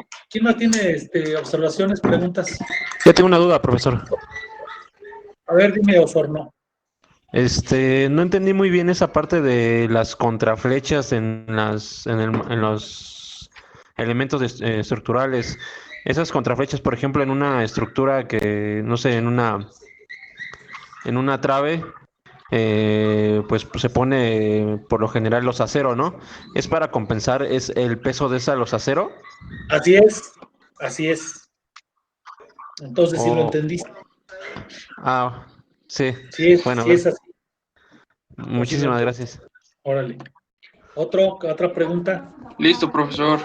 observaciones, preguntas? Yo tengo una duda, profesor. A ver, dime, Osorno. No entendí muy bien esa parte de las contraflechas en los elementos estructurales. Esas contraflechas, por ejemplo, en una estructura que, no sé, en una trave, pues se pone por lo general los acero, ¿no? ¿Es para compensar el peso de esa los acero? Así es, así es. Entonces, sí lo O, entendiste. sí. Bueno, Sí es así. Así lo muchísimas entendiste. gracias. Órale. ¿Otra pregunta? Listo, profesor.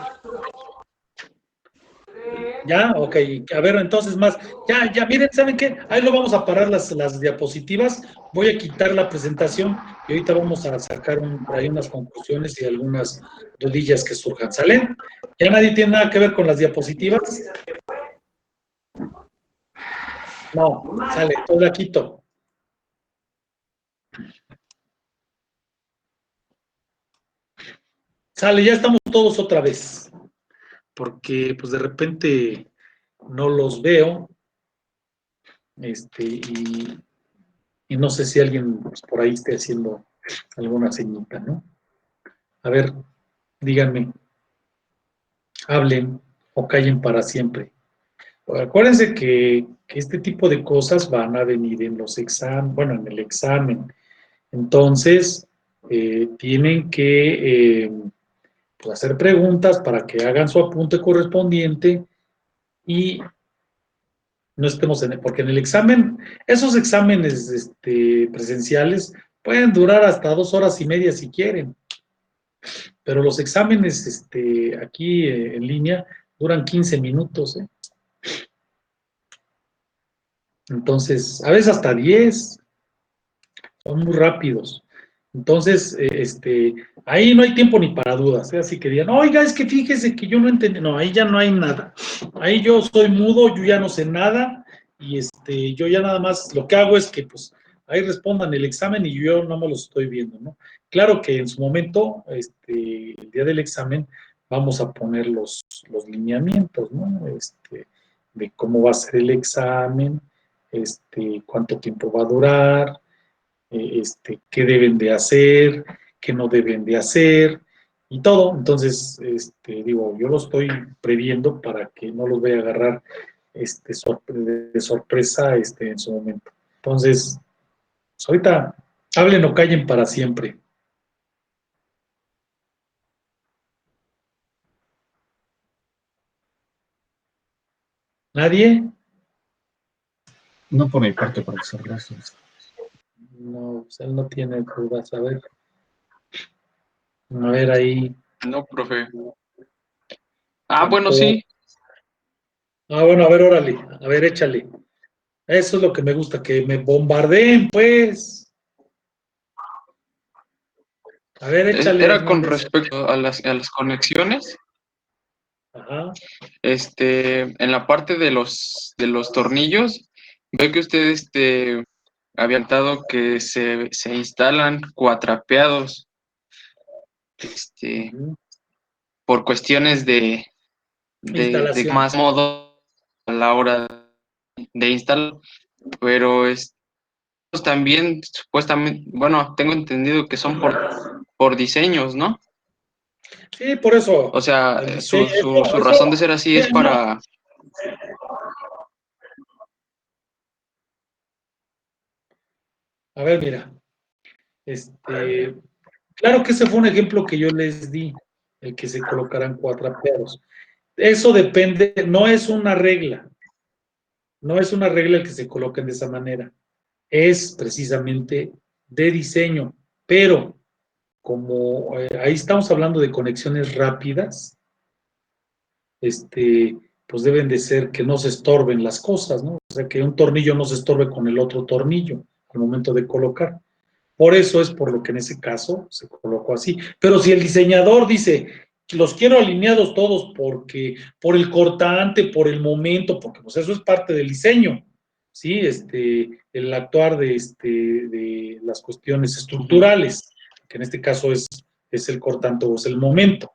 Ya, ok. A ver, entonces más. Ya, miren, ¿saben qué? Ahí lo vamos a parar las diapositivas. Voy a quitar la presentación y ahorita vamos a sacar por ahí unas conclusiones y algunas dudillas que surjan. ¿Sale? ¿Ya nadie tiene nada que ver con las diapositivas? No, sale, todo la quito. Sale, ya estamos todos otra vez. Porque pues de repente no los veo. Y no sé si alguien pues, por ahí esté haciendo alguna señita, ¿no? A ver, díganme, hablen o callen para siempre. Acuérdense que este tipo de cosas van a venir en los exámenes, bueno, en el examen. Entonces, tienen que pues, hacer preguntas para que hagan su apunte correspondiente y no estemos porque en el examen, esos exámenes presenciales pueden durar hasta 2 horas y media si quieren, pero los exámenes aquí en línea duran 15 minutos, ¿eh? Entonces, a veces hasta 10, son muy rápidos. Entonces, ahí no hay tiempo ni para dudas, ¿eh? Así que digan, oiga, es que fíjese que yo no entendí. No, ahí ya no hay nada. Ahí yo soy mudo, yo ya no sé nada, y yo ya nada más lo que hago es que, pues, ahí respondan el examen y yo no me lo estoy viendo, ¿no? Claro que en su momento, el día del examen, vamos a poner los lineamientos, ¿no? De cómo va a ser el examen, cuánto tiempo va a durar, qué deben de hacer, qué no deben de hacer y todo. Entonces, digo, yo lo estoy previendo para que no los vaya a agarrar de sorpresa en su momento. Entonces, pues ahorita hablen o callen para siempre. ¿Nadie? No por mi parte, profesor, gracias. No, pues él no tiene dudas. A ver ahí. No, profe. Ah, bueno, Tampoco. sí. Bueno, a ver, órale. A ver, échale. Eso es lo que me gusta, que me bombardeen, pues. A ver, échale, Era con Hernández. respecto a las conexiones. Ajá. En la parte de los tornillos, veo que usted había notado que se instalan cuatrapeados Ujú. por cuestiones de Instalación. más modo a la hora de instalar, pero también supuestamente, bueno, tengo entendido que son por diseños, ¿no? Sí, por eso. O sea, El diseño, su razón de ser así es no. para... A ver, mira. Claro que ese fue un ejemplo que yo les di, el que se colocaran cuatrapeados. Eso depende, no es una regla el que se coloquen de esa manera. Es precisamente de diseño, pero como ahí estamos hablando de conexiones rápidas, pues deben de ser que no se estorben las cosas, ¿no? O sea, que un tornillo no se estorbe con el otro tornillo al momento de colocar. Por eso es por lo que en ese caso se colocó así. Pero si el diseñador dice, los quiero alineados todos porque, por el cortante, por el momento, porque pues eso es parte del diseño, ¿sí? El actuar de las cuestiones estructurales, que en este caso es el cortante o es el momento.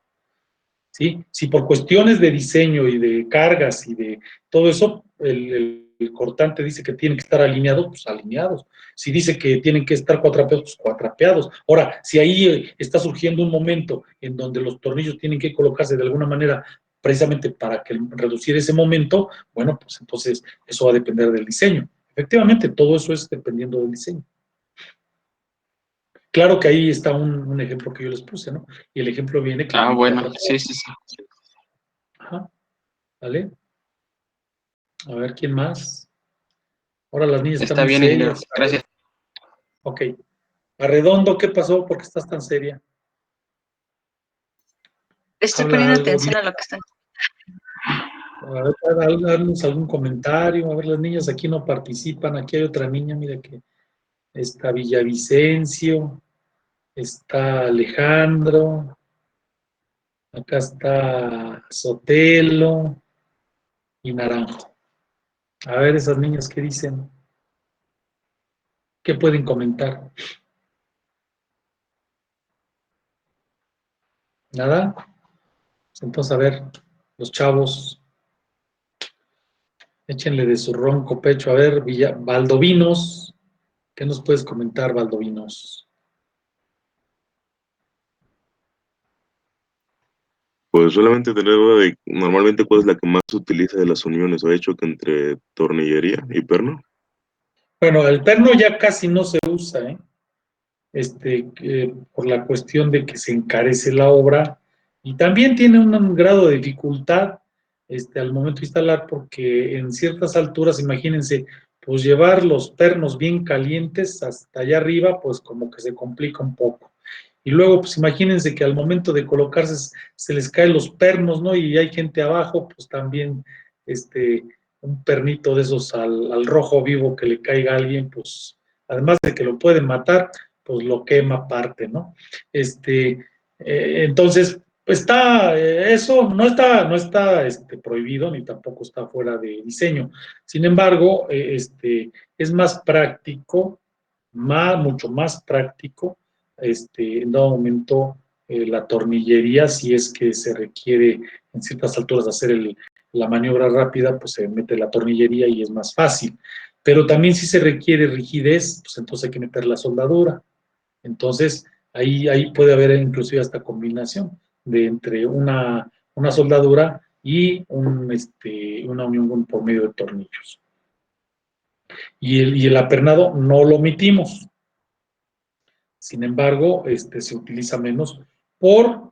¿Sí? Si por cuestiones de diseño y de cargas y de todo eso, el cortante dice que tienen que estar alineados, pues alineados. Si dice que tienen que estar cuatrapeados, pues cuatrapeados. Ahora, si ahí está surgiendo un momento en donde los tornillos tienen que colocarse de alguna manera precisamente para reducir ese momento, bueno, pues entonces eso va a depender del diseño. Efectivamente, todo eso es dependiendo del diseño. Claro que ahí está un ejemplo que yo les puse, ¿no? Y el ejemplo viene que Ah, viene bueno, cuatrapeado. sí, sí, sí. Ajá, ¿vale? A ver, ¿quién más? Ahora las niñas están Está muy bien, ingeniero. serias. Gracias. Ok. Arredondo, ¿qué pasó? ¿Por qué estás tan seria? Estoy Habla poniendo algo. atención a lo que están. A ver, darnos algún comentario. A ver, las niñas aquí no participan. Aquí hay otra niña, mira que está Villavicencio, está Alejandro, acá está Sotelo y Naranjo. A ver, esas niñas, ¿qué dicen? ¿Qué pueden comentar? ¿Nada? Pues entonces, a ver, los chavos, échenle de su ronco pecho. A ver, Valdovinos, ¿qué nos puedes comentar, Valdovinos? Pues solamente tener duda de normalmente cuál es la que más se utiliza de las uniones o hecho que entre tornillería y perno. Bueno, el perno ya casi no se usa, ¿eh? Por la cuestión de que se encarece la obra y también tiene un grado de dificultad al momento de instalar, porque en ciertas alturas, imagínense, pues llevar los pernos bien calientes hasta allá arriba, pues como que se complica un poco. Y luego, pues imagínense que al momento de colocarse se les caen los pernos, ¿no? Y hay gente abajo, pues también, un pernito de esos al rojo vivo que le caiga a alguien, pues además de que lo pueden matar, pues lo quema aparte, ¿no? Entonces, está, eso no está prohibido ni tampoco está fuera de diseño. Sin embargo, es más práctico, mucho más práctico, en dado momento, la tornillería, si es que se requiere en ciertas alturas hacer la maniobra rápida, pues se mete la tornillería y es más fácil. Pero también si se requiere rigidez, pues entonces hay que meter la soldadura. Entonces, ahí puede haber inclusive hasta combinación de entre una soldadura y una unión por medio de tornillos. Y el apernado no lo omitimos. Sin embargo, se utiliza menos por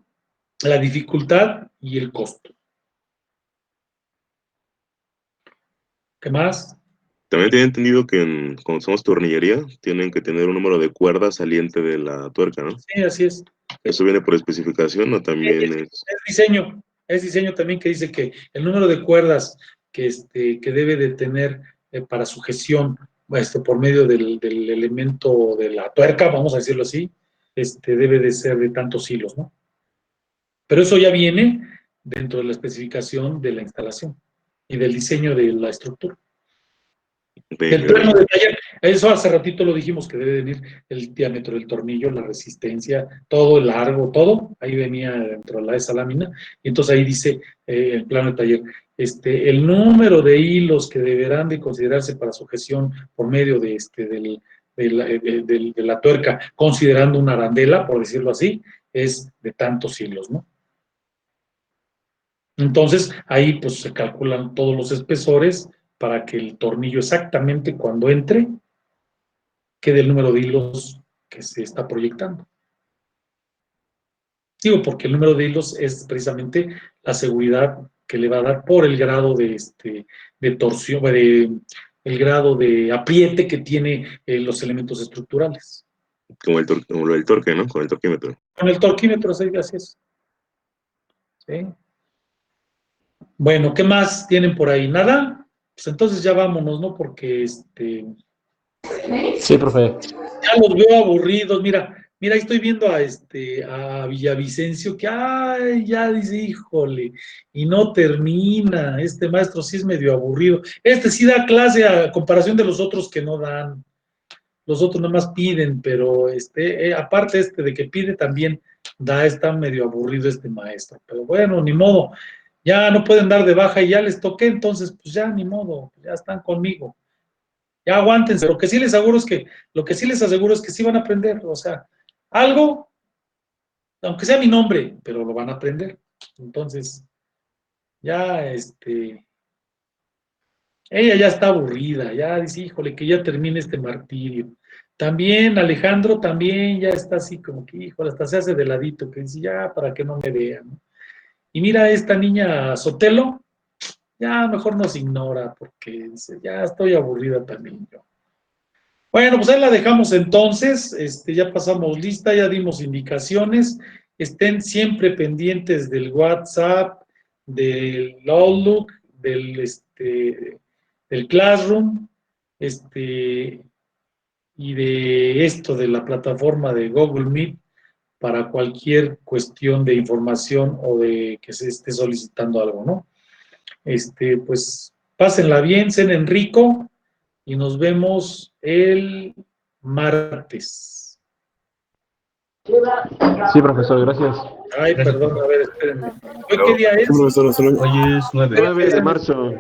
la dificultad y el costo. ¿Qué más? También tenía entendido que cuando somos tornillería tienen que tener un número de cuerda saliente de la tuerca, ¿no? Sí, así es. ¿Eso viene por especificación o también es...? Es diseño también que dice que el número de cuerdas que debe de tener para sujeción por medio del elemento de la tuerca, vamos a decirlo así, debe de ser de tantos hilos, ¿no? Pero eso ya viene dentro de la especificación de la instalación y del diseño de la estructura. El plano de taller, eso hace ratito lo dijimos que debe venir el diámetro del tornillo, la resistencia, todo el largo, todo, ahí venía dentro de esa lámina, y entonces ahí dice el plano de taller, el número de hilos que deberán de considerarse para sujeción por medio de la tuerca, considerando una arandela, por decirlo así, es de tantos hilos, ¿no? Entonces, ahí pues se calculan todos los espesores para que el tornillo exactamente cuando entre quede el número de hilos que se está proyectando. Digo, porque el número de hilos es precisamente la seguridad que le va a dar por el grado de torsión, el grado de apriete que tiene los elementos estructurales. Como lo del torque, ¿no? Con el torquímetro. Con el torquímetro, así es. ¿Sí? Bueno, ¿qué más tienen por ahí? ¿Nada? Pues entonces ya vámonos, ¿no? Porque Sí, profe. ya los veo aburridos. Mira, ahí estoy viendo a Villavicencio que, ay, ya dice, híjole, y no termina. Este maestro sí es medio aburrido. Sí da clase a comparación de los otros que no dan. Los otros nada más piden, pero aparte de que pide también está medio aburrido este maestro. Pero bueno, ni modo. Ya no pueden dar de baja y ya les toqué, entonces pues ya ni modo, ya están conmigo. Ya aguántense. Lo que sí les aseguro es que sí van a aprender. O sea, algo, aunque sea mi nombre, pero lo van a aprender. Entonces, ya ella ya está aburrida, ya dice, híjole, que ya termine este martirio. También Alejandro también ya está así como que, híjole, hasta se hace de ladito, que dice, ya, para que no me vean, ¿no? Y mira esta niña Sotelo, ya mejor nos ignora, porque dice, ya estoy aburrida también yo. Bueno, pues ahí la dejamos entonces, ya pasamos lista, ya dimos indicaciones, estén siempre pendientes del WhatsApp, del Outlook, del Classroom, y de esto, de la plataforma de Google Meet, para cualquier cuestión de información o de que se esté solicitando algo, ¿no? Pues pásenla bien, cenen rico y nos vemos el martes. Sí, profesor, gracias. Ay, Gracias, perdón, a ver, espérenme. ¿Hoy qué día Sí, es? profesor, hasta luego. Hoy es 9. 9 de marzo, No,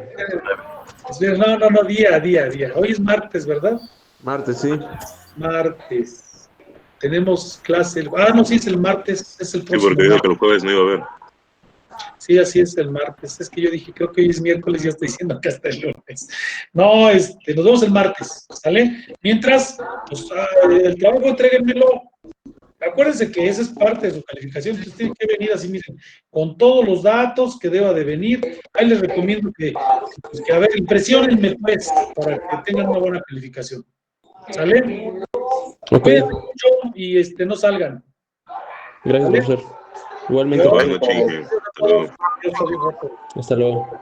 día. Hoy es martes, ¿verdad? martes, sí. Martes. Tenemos clase. No, sí, es el martes, es el Sí, próximo porque dijo martes. que el jueves no iba a haber. Sí, así es el martes. Es que yo dije, creo que hoy es miércoles y ya estoy diciendo que hasta el lunes. No, nos vemos el martes, ¿sale? Mientras, pues, el trabajo entréguenmelo. Acuérdense que esa es parte de su calificación. Ustedes tienen que venir así, miren, con todos los datos que deba de venir. Ahí les recomiendo que a ver, impresionenme, pues, para que tengan una buena calificación. ¿Sale? Ok, Cuídense mucho y no salgan. gracias, ¿Vale? profesor. Igualmente, Adiós. No chinguen. Hasta luego. Adiós, adiós. hasta luego.